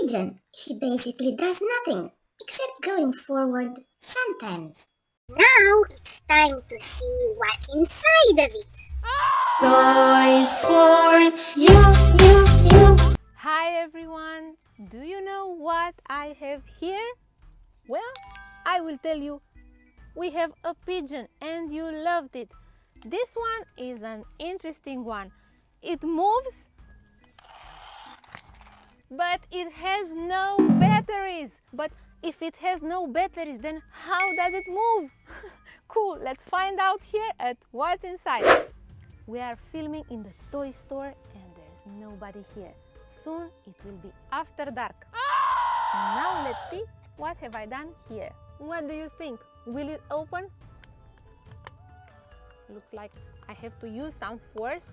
pigeon. He basically does nothing except going forward sometimes. Now it's time to see what's inside of it. Toys for you. Hi everyone! Do you know what I have here? Well, I will tell you. We have a pigeon and you loved it. This one is an interesting one. It moves, but it has no batteries. But if it has no batteries, then how does it move? Cool, let's find out here at What's Inside. We are filming in the toy store and there's nobody here. Soon it will be after dark. Now let's see what have I done here. What do you think? Will it open? Looks like I have to use some force.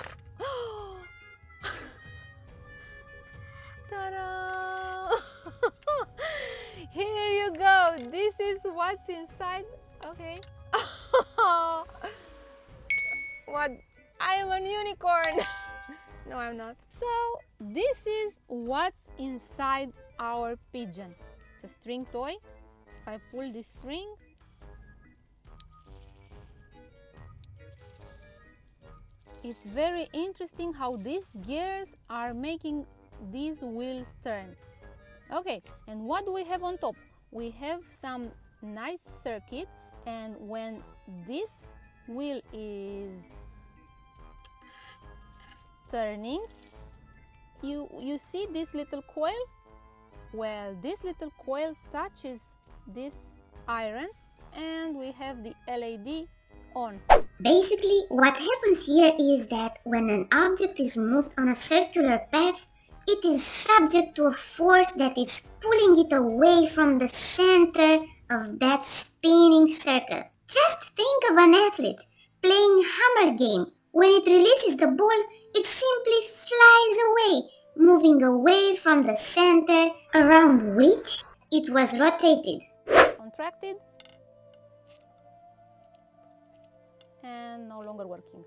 Ta-da! Here you go. This is what's inside. Okay. What? I am a unicorn. No, I'm not. So this is what's inside our pigeon. It's a string toy. If I pull this string, it's very interesting how these gears are making these wheels turn. Okay, and what do we have on top? We have some nice circuit, and when this wheel is turning, you see this little coil? Well, this little coil touches this iron and we have the LED on. Basically, what happens here is that when an object is moved on a circular path, it is subject to a force that is pulling it away from the center of that spinning circle. Just think of an athlete playing hammer game. When it releases the ball, it simply flies away, moving away from the center around which it was rotated. Contracted and no longer working.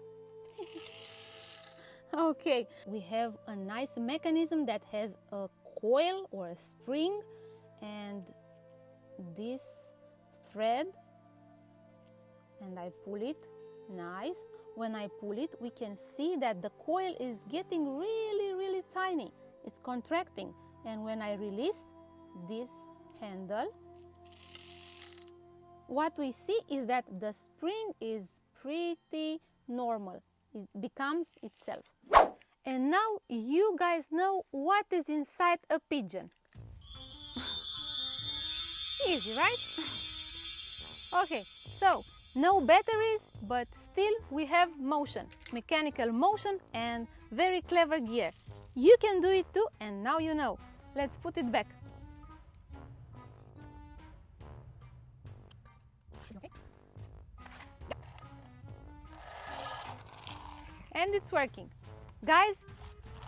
Okay, we have a nice mechanism that has a coil or a spring and this thread, and I pull it. Nice. When I pull it, we can see that the coil is getting really tiny. It's contracting, and when I release this handle, what we see is that the spring is pretty normal. It becomes itself. And now you guys know what is inside a pigeon. Easy, right? Okay, so no batteries, but still we have motion, mechanical motion and very clever gear. You can do it too, and now you know. Let's put it back. Okay. And it's working. Guys,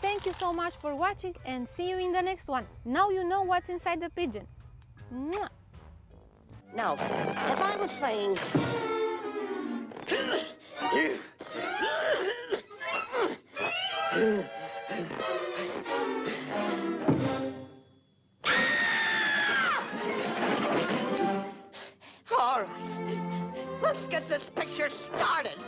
thank you so much for watching and see you in the next one. Now you know what's inside the pigeon. Mwah. Now, as I was saying... All right, let's get this picture started.